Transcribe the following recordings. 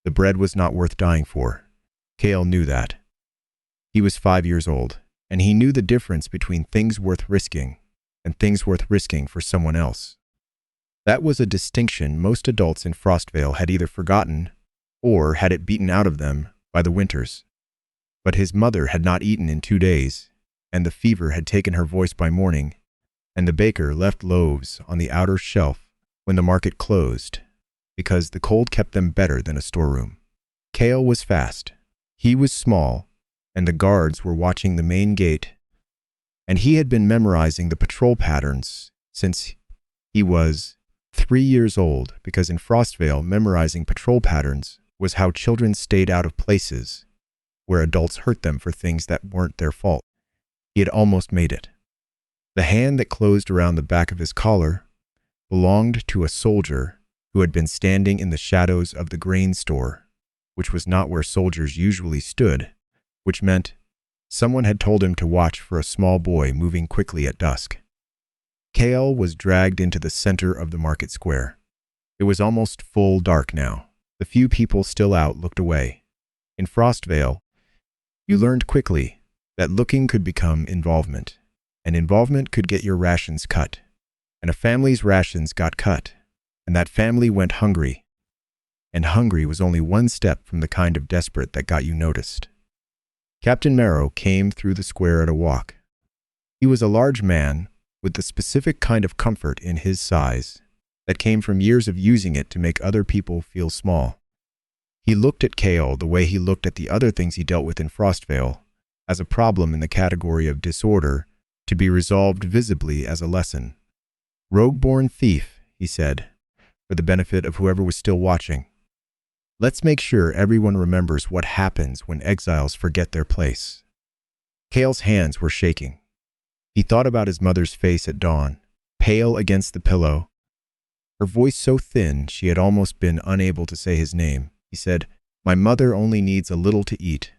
The bread was not worth dying for. Kale knew that. He was 5 years old, and he knew the difference between things worth risking and things worth risking for someone else. That was a distinction most adults in Frostvale had either forgotten or had it beaten out of them by the winters. But his mother had not eaten in 2 days, and the fever had taken her voice by morning, and the baker left loaves on the outer shelf when the market closed, because the cold kept them better than a storeroom. Kale was fast. He was small, and the guards were watching the main gate, and he had been memorizing the patrol patterns since he was 3 years old, because in Frostvale, memorizing patrol patterns was how children stayed out of places where adults hurt them for things that weren't their fault. He had almost made it. The hand that closed around the back of his collar belonged to a soldier who had been standing in the shadows of the grain store, which was not where soldiers usually stood, which meant someone had told him to watch for a small boy moving quickly at dusk. Kale was dragged into the center of the market square. It was almost full dark now. The few people still out looked away. In Frostvale, you learned quickly that looking could become involvement, and involvement could get your rations cut, and a family's rations got cut, and that family went hungry, and hungry was only one step from the kind of desperate that got you noticed. Captain Marrow came through the square at a walk. He was a large man with the specific kind of comfort in his size that came from years of using it to make other people feel small. He looked at Kale the way he looked at the other things he dealt with in Frostvale, as a problem in the category of disorder to be resolved visibly as a lesson. "Rogue-born thief," he said, for the benefit of whoever was still watching. "Let's make sure everyone remembers what happens when exiles forget their place." Kale's hands were shaking. He thought about his mother's face at dawn, pale against the pillow, her voice so thin she had almost been unable to say his name. He said, "My mother only needs a little to eat.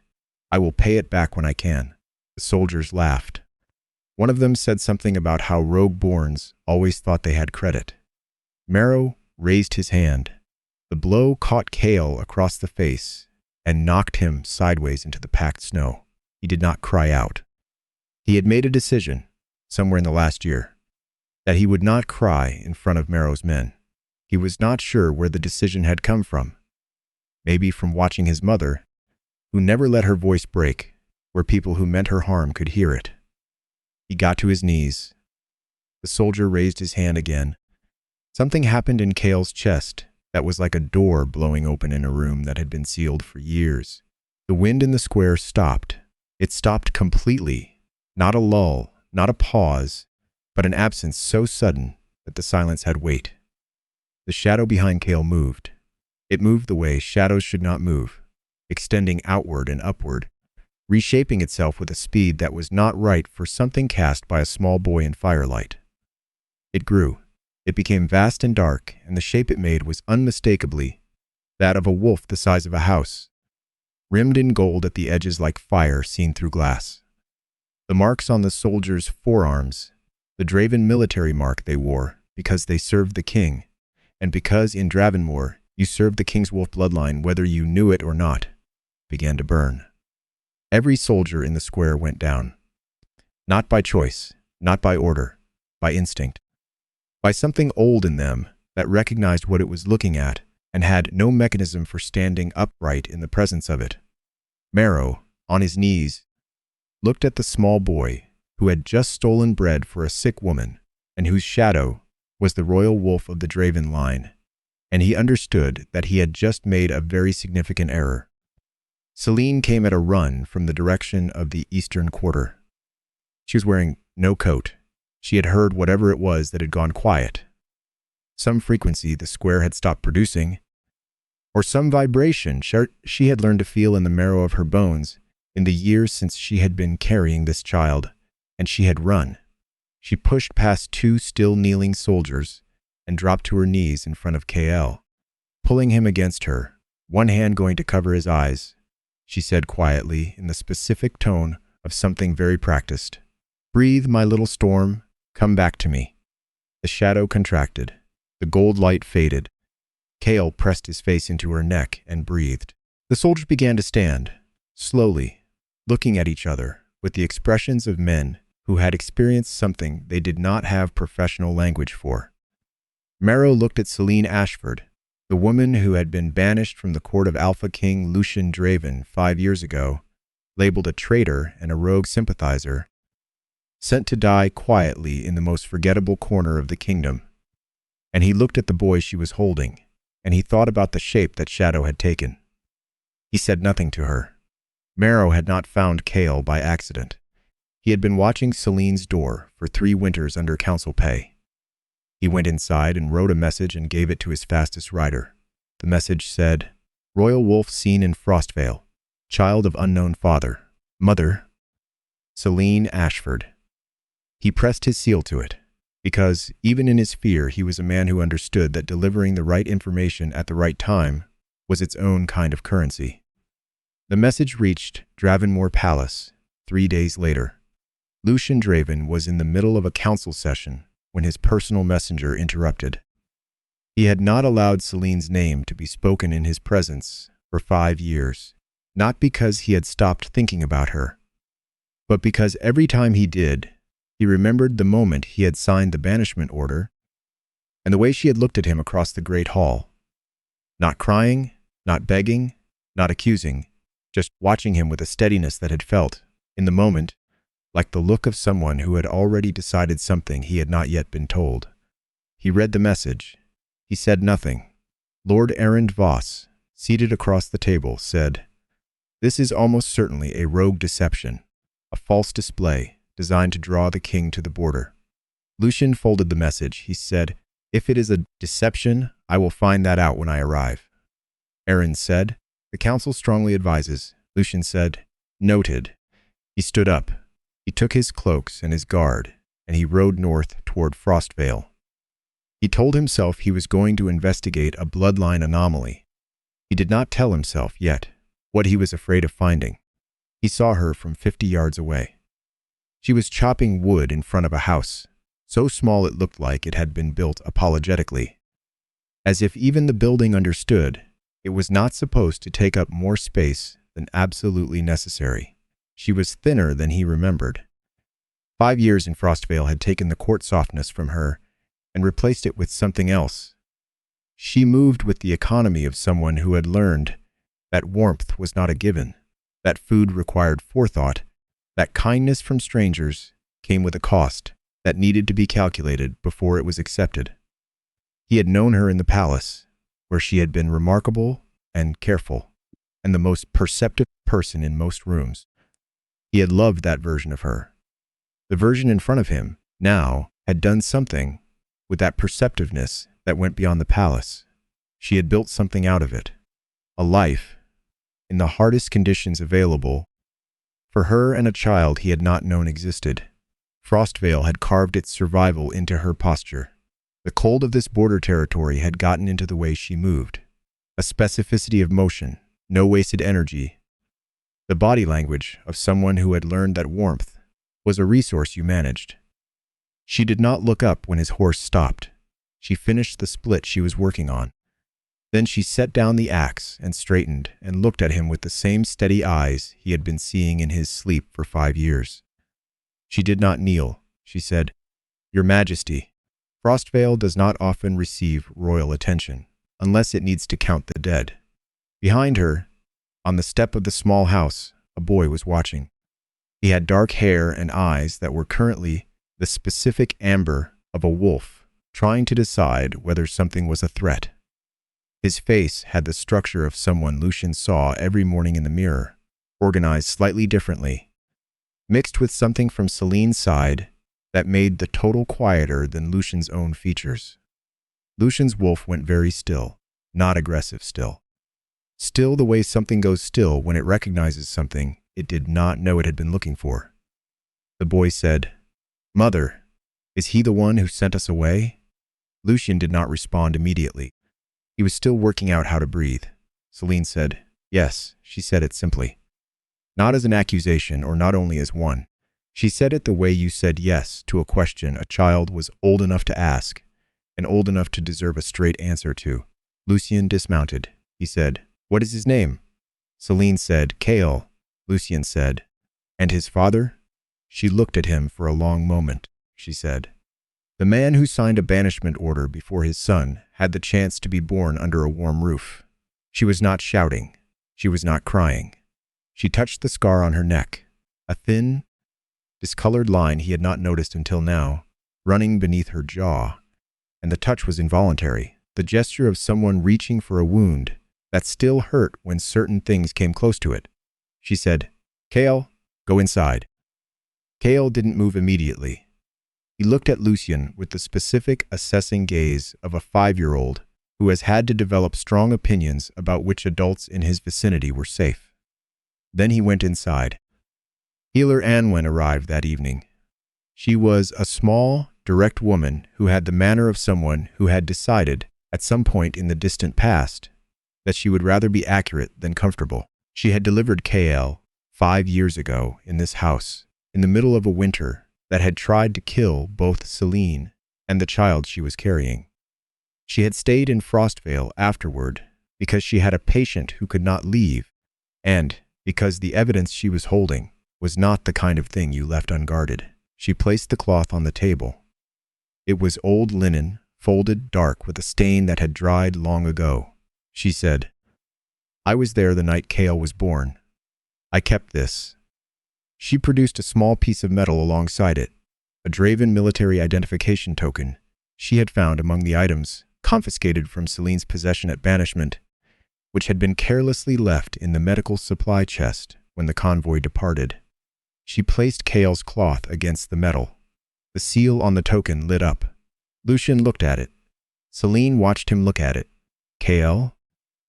I will pay it back when I can." The soldiers laughed. One of them said something about how rogue-borns always thought they had credit. Marrow raised his hand. The blow caught Kale across the face and knocked him sideways into the packed snow. He did not cry out. He had made a decision, somewhere in the last year, that he would not cry in front of Marrow's men. He was not sure where the decision had come from. Maybe from watching his mother, who never let her voice break, where people who meant her harm could hear it. He got to his knees. The soldier raised his hand again. Something happened in Kale's chest that was like a door blowing open in a room that had been sealed for years. The wind in the square stopped. It stopped completely. Not a lull, not a pause, but an absence so sudden that the silence had weight. The shadow behind Kale moved. It moved the way shadows should not move, extending outward and upward, reshaping itself with a speed that was not right for something cast by a small boy in firelight. It grew. It became vast and dark, and the shape it made was unmistakably that of a wolf the size of a house, rimmed in gold at the edges like fire seen through glass. The marks on the soldiers' forearms, the Draven military mark they wore because they served the king, and because in Dravenmoor you served the king's wolf bloodline whether you knew it or not, began to burn. Every soldier in the square went down. Not by choice, not by order, by instinct. By something old in them that recognized what it was looking at and had no mechanism for standing upright in the presence of it. Marrow, on his knees, looked at the small boy who had just stolen bread for a sick woman and whose shadow was the royal wolf of the Draven line, and he understood that he had just made a very significant error. Selene came at a run from the direction of the eastern quarter. She was wearing no coat. She had heard whatever it was that had gone quiet. Some frequency the square had stopped producing, or some vibration she had learned to feel in the marrow of her bones in the years since she had been carrying this child, and she had run. She pushed past 2 still kneeling soldiers and dropped to her knees in front of KL, pulling him against her, one hand going to cover his eyes. She said quietly in the specific tone of something very practiced, "Breathe, my little storm. Come back to me." The shadow contracted. The gold light faded. Kale pressed his face into her neck and breathed. The soldiers began to stand, slowly, looking at each other with the expressions of men who had experienced something they did not have professional language for. Marrow looked at Selene Ashford, the woman who had been banished from the court of Alpha King Lucian Draven 5 years ago, labeled a traitor and a rogue sympathizer, sent to die quietly in the most forgettable corner of the kingdom. And he looked at the boy she was holding, and he thought about the shape that Shadow had taken. He said nothing to her. Marrow had not found Kale by accident. He had been watching Selene's door for 3 winters under council pay. He went inside and wrote a message and gave it to his fastest rider. The message said, "Royal wolf seen in Frostvale. Child of unknown father. Mother, Selene Ashford." He pressed his seal to it, because even in his fear he was a man who understood that delivering the right information at the right time was its own kind of currency. The message reached Dravenmoor Palace 3 days later. Lucian Draven was in the middle of a council session when his personal messenger interrupted. He had not allowed Selene's name to be spoken in his presence for 5 years, not because he had stopped thinking about her, but because every time he did, he remembered the moment he had signed the banishment order and the way she had looked at him across the great hall. Not crying, not begging, not accusing, just watching him with a steadiness that had felt, in the moment, like the look of someone who had already decided something he had not yet been told. He read the message. He said nothing. Lord Erend Voss, seated across the table, said, "This is almost certainly a rogue deception, a false display designed to draw the king to the border." Lucian folded the message. He said, "If it is a deception, I will find that out when I arrive." Erend said, "The council strongly advises." Lucian said, "Noted." He stood up. He took his cloaks and his guard, and he rode north toward Frostvale. He told himself he was going to investigate a bloodline anomaly. He did not tell himself yet what he was afraid of finding. He saw her from 50 yards away. She was chopping wood in front of a house, so small it looked like it had been built apologetically, as if even the building understood it was not supposed to take up more space than absolutely necessary. She was thinner than he remembered. 5 years in Frostvale had taken the court softness from her and replaced it with something else. She moved with the economy of someone who had learned that warmth was not a given, that food required forethought, that kindness from strangers came with a cost that needed to be calculated before it was accepted. He had known her in the palace, where she had been remarkable and careful, and the most perceptive person in most rooms. He had loved that version of her. The version in front of him, now, had done something with that perceptiveness that went beyond the palace. She had built something out of it. A life, in the hardest conditions available, for her and a child he had not known existed. Frostvale had carved its survival into her posture. The cold of this border territory had gotten into the way she moved. A specificity of motion, no wasted energy. The body language of someone who had learned that warmth was a resource you managed. She did not look up when his horse stopped. She finished the split she was working on. Then she set down the axe and straightened and looked at him with the same steady eyes he had been seeing in his sleep for 5 years. She did not kneel. She said, "Your Majesty, Frostvale does not often receive royal attention, unless it needs to count the dead." Behind her, on the step of the small house, a boy was watching. He had dark hair and eyes that were currently the specific amber of a wolf, trying to decide whether something was a threat. His face had the structure of someone Lucian saw every morning in the mirror, organized slightly differently, mixed with something from Selene's side that made the total quieter than Lucian's own features. Lucian's wolf went very still, not aggressive still. Still the way something goes still when it recognizes something it did not know it had been looking for. The boy said, "Mother, is he the one who sent us away?" Lucian did not respond immediately. He was still working out how to breathe. Selene said, "Yes," she said it simply. Not as an accusation or not only as one. She said it the way you said yes to a question a child was old enough to ask and old enough to deserve a straight answer to. Lucian dismounted. He said, "What is his name?" Selene said, "Kale." Lucian said, "And his father?" She looked at him for a long moment. She said, "The man who signed a banishment order before his son had the chance to be born under a warm roof." She was not shouting. She was not crying. She touched the scar on her neck, a thin, discolored line he had not noticed until now, running beneath her jaw, and the touch was involuntary, the gesture of someone reaching for a wound that still hurt when certain things came close to it. She said, "Kale, go inside." Kale didn't move immediately. He looked at Lucian with the specific, assessing gaze of a 5-year-old who has had to develop strong opinions about which adults in his vicinity were safe. Then he went inside. Healer Anwen arrived that evening. She was a small, direct woman who had the manner of someone who had decided, at some point in the distant past, that she would rather be accurate than comfortable. She had delivered KL 5 years ago in this house, in the middle of a winter that had tried to kill both Selene and the child she was carrying. She had stayed in Frostvale afterward because she had a patient who could not leave, and because the evidence she was holding was not the kind of thing you left unguarded. She placed the cloth on the table. It was old linen, folded dark with a stain that had dried long ago. She said, "I was there the night Kale was born. I kept this." She produced a small piece of metal alongside it, a Draven military identification token she had found among the items confiscated from Selene's possession at Banishment, which had been carelessly left in the medical supply chest when the convoy departed. She placed Kale's cloth against the metal. The seal on the token lit up. Lucian looked at it. Selene watched him look at it. Kale,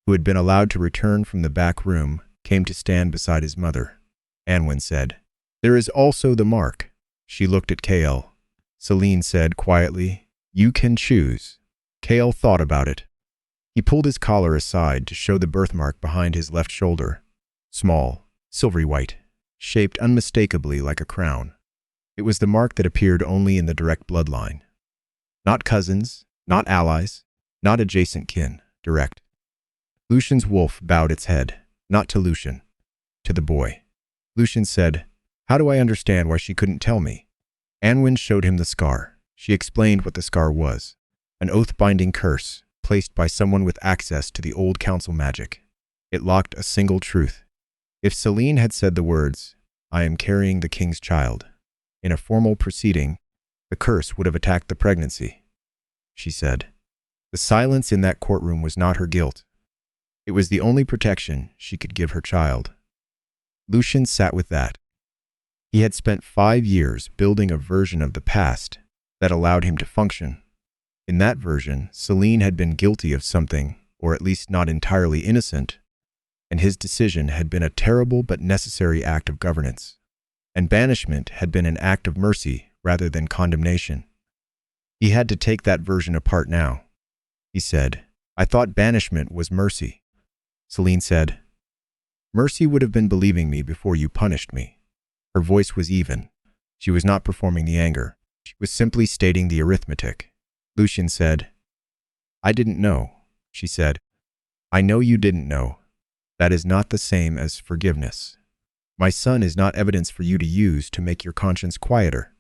who had been allowed to return from the back room, came to stand beside his mother. Anwen said, "There is also the mark." She looked at Kale. Selene said quietly, "You can choose." Kale thought about it. He pulled his collar aside to show the birthmark behind his left shoulder. Small, silvery white, shaped unmistakably like a crown. It was the mark that appeared only in the direct bloodline. Not cousins, not allies, not adjacent kin, direct. Lucian's wolf bowed its head, not to Lucian, to the boy. Lucian said, "How do I understand why she couldn't tell me?" Anwen showed him the scar. She explained what the scar was. An oath-binding curse, placed by someone with access to the old council magic. It locked a single truth. If Selene had said the words, "I am carrying the king's child," in a formal proceeding, the curse would have attacked the pregnancy. She said, the silence in that courtroom was not her guilt. It was the only protection she could give her child. Lucian sat with that. He had spent 5 years building a version of the past that allowed him to function. In that version, Selene had been guilty of something, or at least not entirely innocent, and his decision had been a terrible but necessary act of governance. And banishment had been an act of mercy rather than condemnation. He had to take that version apart now. He said, "I thought banishment was mercy." Selene said, "Mercy would have been believing me before you punished me." Her voice was even. She was not performing the anger. She was simply stating the arithmetic. Lucian said, "I didn't know," she said. "I know you didn't know. That is not the same as forgiveness. My son is not evidence for you to use to make your conscience quieter."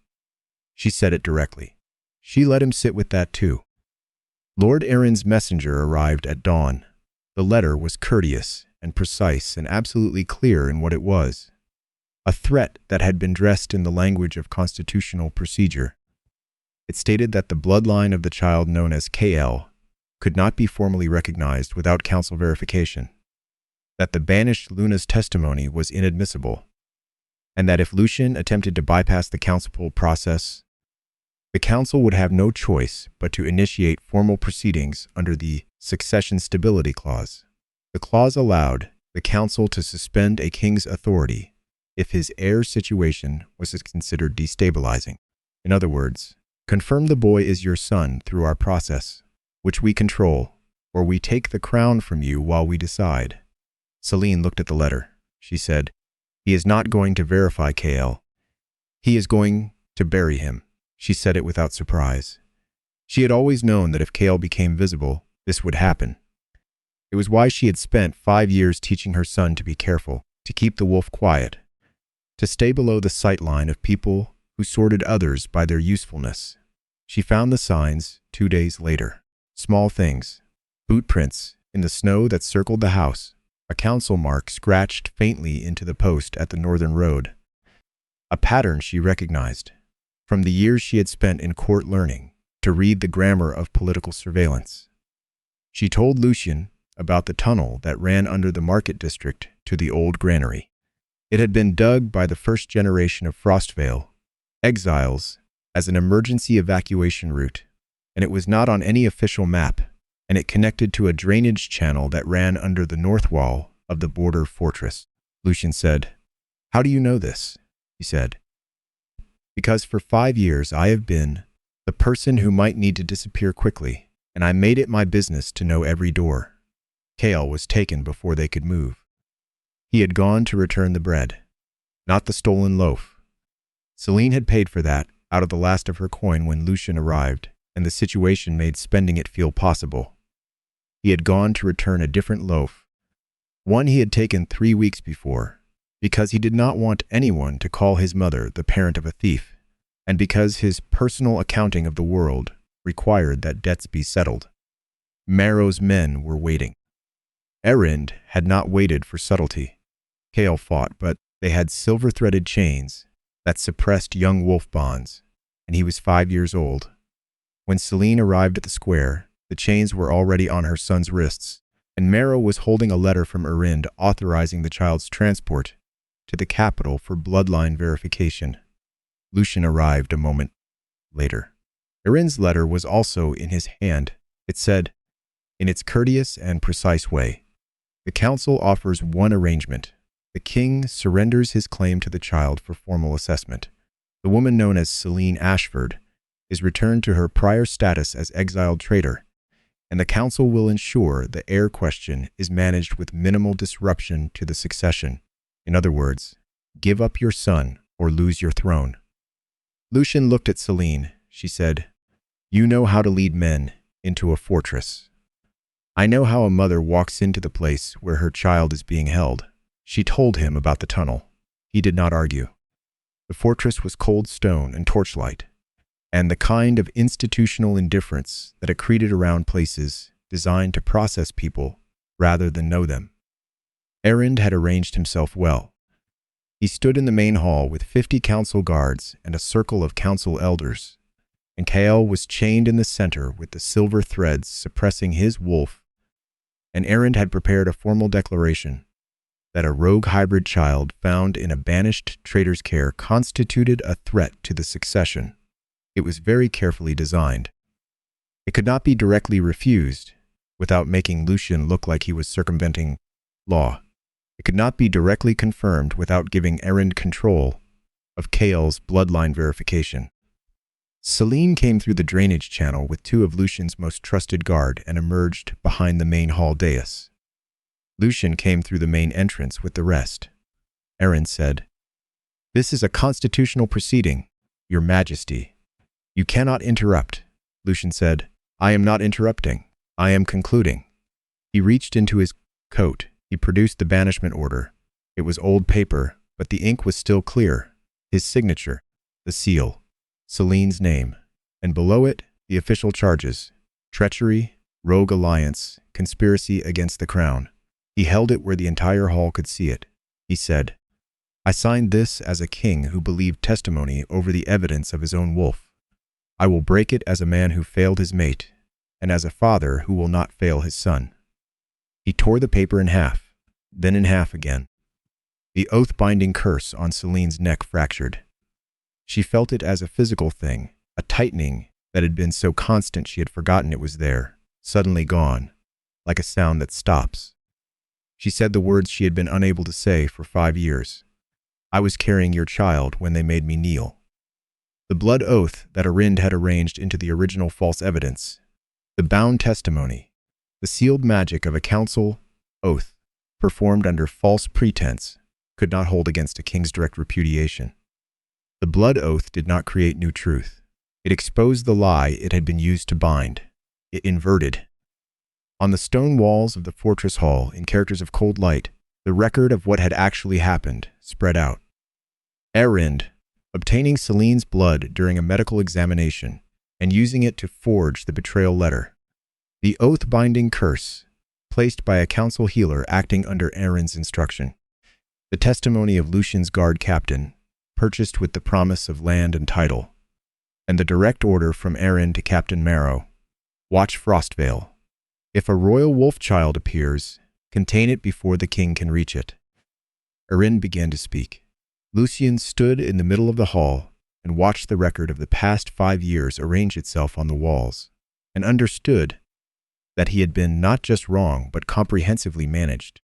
She said it directly. She let him sit with that too. Lord Aaron's messenger arrived at dawn. The letter was courteous and precise and absolutely clear in what it was. A threat that had been dressed in the language of constitutional procedure. It stated that the bloodline of the child known as KL could not be formally recognized without council verification, that the banished Luna's testimony was inadmissible, and that if Lucian attempted to bypass the council process, the council would have no choice but to initiate formal proceedings under the Succession Stability Clause. The clause allowed the council to suspend a king's authority if his heir's situation was considered destabilizing. In other words, confirm the boy is your son through our process, which we control, or we take the crown from you while we decide. Selene looked at the letter. She said, "He is not going to verify KL. He is going to bury him." She said it without surprise. She had always known that if KL became visible, this would happen. It was why she had spent 5 years teaching her son to be careful, to keep the wolf quiet, to stay below the sight line of people who sorted others by their usefulness. She found the signs 2 days later. Small things. Boot prints in the snow that circled the house. A council mark scratched faintly into the post at the northern road. A pattern she recognized from the years she had spent in court learning to read the grammar of political surveillance. She told Lucian about the tunnel that ran under the market district to the old granary. It had been dug by the first generation of Frostvale exiles as an emergency evacuation route, and it was not on any official map, and it connected to a drainage channel that ran under the north wall of the border fortress. Lucian said, "How do you know this?" he said. "Because for 5 years I have been the person who might need to disappear quickly, and I made it my business to know every door." Kale was taken before they could move. He had gone to return the bread, not the stolen loaf. Selene had paid for that out of the last of her coin when Lucian arrived, and the situation made spending it feel possible. He had gone to return a different loaf, one he had taken 3 weeks before, because he did not want anyone to call his mother the parent of a thief, and because his personal accounting of the world required that debts be settled. Marrow's men were waiting. Erend had not waited for subtlety. Kale fought, but they had silver-threaded chains that suppressed young wolf bonds, and he was 5 years old. When Selene arrived at the square, the chains were already on her son's wrists, and Marrow was holding a letter from Erend authorizing the child's transport to the capital for bloodline verification. Lucian arrived a moment later. Erend's letter was also in his hand. It said, in its courteous and precise way, "The council offers one arrangement. The king surrenders his claim to the child for formal assessment. The woman known as Selene Ashford is returned to her prior status as exiled traitor, and the council will ensure the heir question is managed with minimal disruption to the succession. In other words, give up your son or lose your throne." Lucian looked at Selene. She said, "You know how to lead men into a fortress." "I know how a mother walks into the place where her child is being held." She told him about the tunnel. He did not argue. The fortress was cold stone and torchlight, and the kind of institutional indifference that accreted around places designed to process people rather than know them. Erend had arranged himself well. He stood in the main hall with 50 council guards and a circle of council elders, and Kael was chained in the center with the silver threads suppressing his wolf, and Erend had prepared a formal declaration that a rogue hybrid child found in a banished traitor's care constituted a threat to the succession. It was very carefully designed. It could not be directly refused without making Lucian look like he was circumventing law. It could not be directly confirmed without giving Erend control of Kael's bloodline verification. Selene came through the drainage channel with 2 of Lucian's most trusted guard and emerged behind the main hall dais. Lucian came through the main entrance with the rest. Erend said, "This is a constitutional proceeding, Your Majesty. You cannot interrupt." Lucian said, "I am not interrupting. I am concluding." He reached into his coat. He produced the banishment order. It was old paper, but the ink was still clear. His signature, the seal, Selene's name, and below it, the official charges: treachery, rogue alliance, conspiracy against the crown. He held it where the entire hall could see it. He said, "I signed this as a king who believed testimony over the evidence of his own wolf. I will break it as a man who failed his mate, and as a father who will not fail his son." He tore the paper in half, then in half again. The oath-binding curse on Selene's neck fractured. She felt it as a physical thing, a tightening that had been so constant she had forgotten it was there, suddenly gone, like a sound that stops. She said the words she had been unable to say for 5 years. "I was carrying your child when they made me kneel." The blood oath that Erend had arranged into the original false evidence, the bound testimony, the sealed magic of a council oath performed under false pretense, could not hold against a king's direct repudiation. The blood oath did not create new truth. It exposed the lie it had been used to bind. It inverted On the stone walls of the fortress hall, in characters of cold light, the record of what had actually happened spread out. Heir, obtaining Selene's blood during a medical examination and using it to forge the betrayal letter. The oath-binding curse, placed by a council healer acting under Heir's instruction. The testimony of Lucian's guard captain, purchased with the promise of land and title. And the direct order from Heir to Captain Marrow. Watch Frostvale. If a royal wolf child appears, contain it before the king can reach it. Heir began to speak. Lucian stood in the middle of the hall and watched the record of the past 5 years arrange itself on the walls, and understood that he had been not just wrong, but comprehensively managed.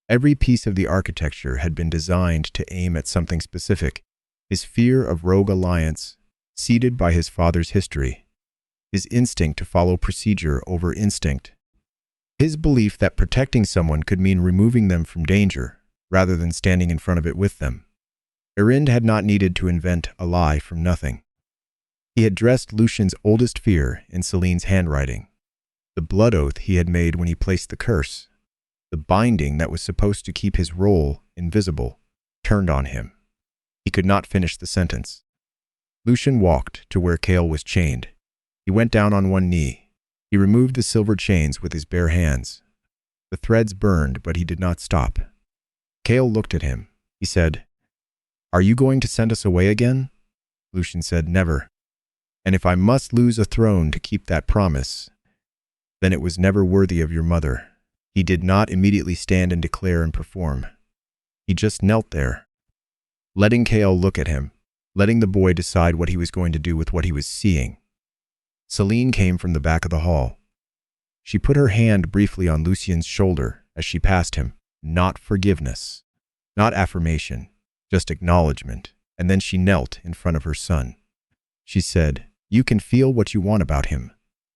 Every piece of the architecture had been designed to aim at something specific. His fear of rogue alliance, seeded by his father's history. His instinct to follow procedure over instinct. His belief that protecting someone could mean removing them from danger, rather than standing in front of it with them. Heir had not needed to invent a lie from nothing. He had dressed Lucian's oldest fear in Selene's handwriting. The blood oath he had made when he placed the curse. The binding that was supposed to keep his role invisible, turned on him. He could not finish the sentence. Lucian walked to where Kael was chained. He went down on one knee. He removed the silver chains with his bare hands. The threads burned, but he did not stop. Kael looked at him. He said, "Are you going to send us away again?" Lucian said, "Never. And if I must lose a throne to keep that promise, then it was never worthy of your mother." He did not immediately stand and declare and perform. He just knelt there, letting Kael look at him, letting the boy decide what he was going to do with what he was seeing. Selene came from the back of the hall. She put her hand briefly on Lucian's shoulder as she passed him. Not forgiveness, not affirmation, just acknowledgement, and then she knelt in front of her son. She said, "You can feel what you want about him.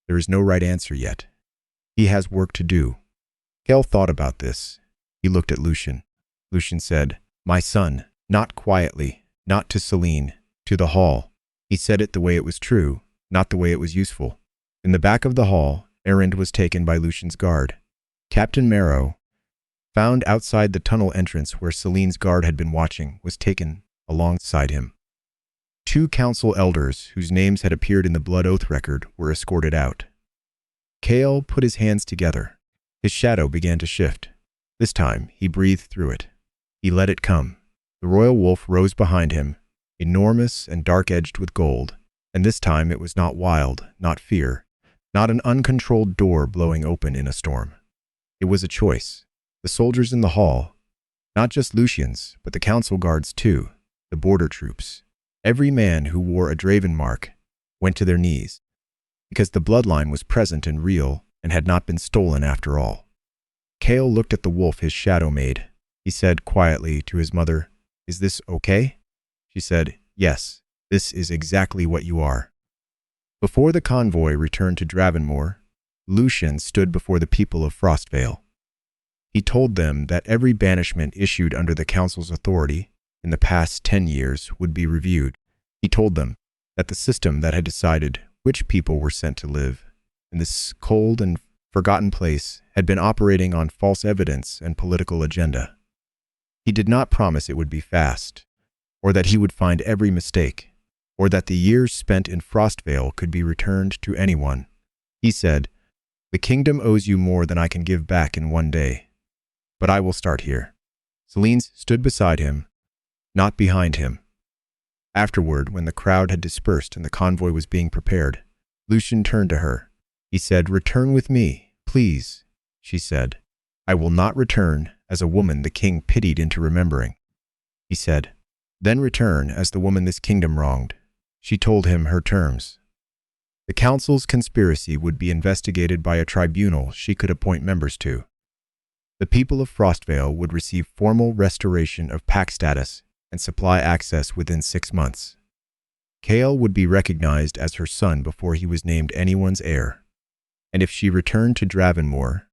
There is no right answer yet. He has work to do." Kael thought about this. He looked at Lucian. Lucian said, "My son," not quietly, not to Selene, to the hall. He said it the way it was true, not the way it was useful. In the back of the hall, Heir was taken by Lucian's guard. Captain Marrow, found outside the tunnel entrance where Selene's guard had been watching, was taken alongside him. 2 council elders, whose names had appeared in the blood oath record, were escorted out. Kael put his hands together. His shadow began to shift. This time, he breathed through it. He let it come. The royal wolf rose behind him, enormous and dark-edged with gold, and this time it was not wild, not fear, not an uncontrolled door blowing open in a storm. It was a choice. The soldiers in the hall, not just Lucian's, but the council guards too, the border troops, every man who wore a Draven mark, went to their knees, because the bloodline was present and real and had not been stolen after all. Kael looked at the wolf his shadow made. He said quietly to his mother, "Is this okay?" She said, "Yes, this is exactly what you are." Before the convoy returned to Dravenmoor, Lucian stood before the people of Frostvale. He told them that every banishment issued under the council's authority in the past 10 years would be reviewed. He told them that the system that had decided which people were sent to live in this cold and forgotten place had been operating on false evidence and political agenda. He did not promise it would be fast, or that he would find every mistake, or that the years spent in Frostvale could be returned to anyone. He said, "The kingdom owes you more than I can give back in one day. But I will start here." Selene stood beside him, not behind him. Afterward, when the crowd had dispersed and the convoy was being prepared, Lucian turned to her. He said, "Return with me, please," she said. "I will not return as a woman the king pitied into remembering." He said, "Then return as the woman this kingdom wronged." She told him her terms. The council's conspiracy would be investigated by a tribunal she could appoint members to. The people of Frostvale would receive formal restoration of pact status and supply access within 6 months. Kael would be recognized as her son before he was named anyone's heir. And if she returned to Dravenmoor,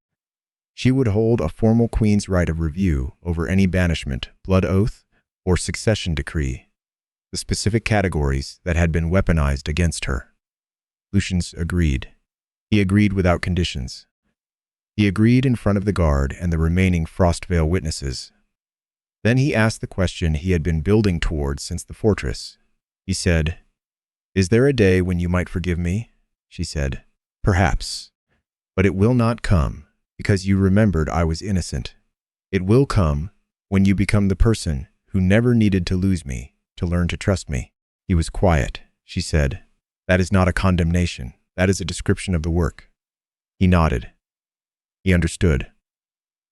she would hold a formal queen's right of review over any banishment, blood oath, or succession decree, the specific categories that had been weaponized against her. Lucian agreed. He agreed without conditions. He agreed in front of the guard and the remaining Frostvale witnesses. Then he asked the question he had been building towards since the fortress. He said, "Is there a day when you might forgive me?" She said, "Perhaps. But it will not come, because you remembered I was innocent. It will come when you become the person who never needed to lose me to learn to trust me." He was quiet. She said, "That is not a condemnation. That is a description of the work." He nodded. He understood.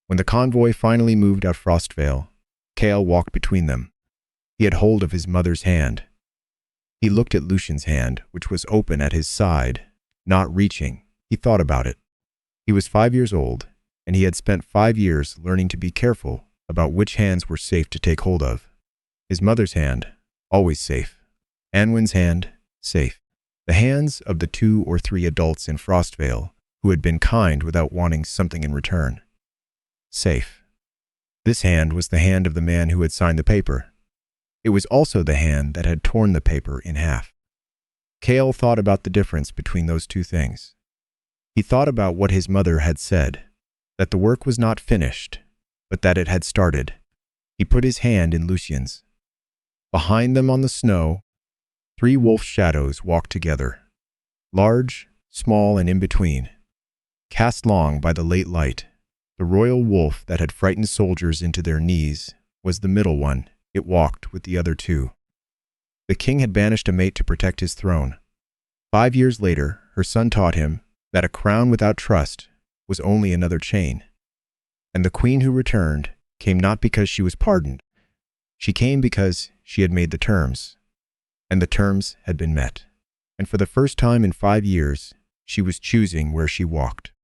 When the convoy finally moved out Frostvale, Kale walked between them. He had hold of his mother's hand. He looked at Lucian's hand, which was open at his side, not reaching. He thought about it. He was 5 years old, and he had spent 5 years learning to be careful about which hands were safe to take hold of. His mother's hand, always safe. Anwen's hand, safe. The hands of the 2 or 3 adults in Frostvale who had been kind without wanting something in return. Safe. This hand was the hand of the man who had signed the paper. It was also the hand that had torn the paper in half. Kale thought about the difference between those two things. He thought about what his mother had said, that the work was not finished, but that it had started. He put his hand in Lucian's. Behind them on the snow, 3 wolf shadows walked together, large, small, and in between. Cast long by the late light, the royal wolf that had frightened soldiers into their knees was the middle one. It walked with the other 2. The king had banished a mate to protect his throne. 5 years later, her son taught him that a crown without trust was only another chain. And the queen who returned came not because she was pardoned. She came because she had made the terms, and the terms had been met. And for the first time in 5 years, she was choosing where she walked.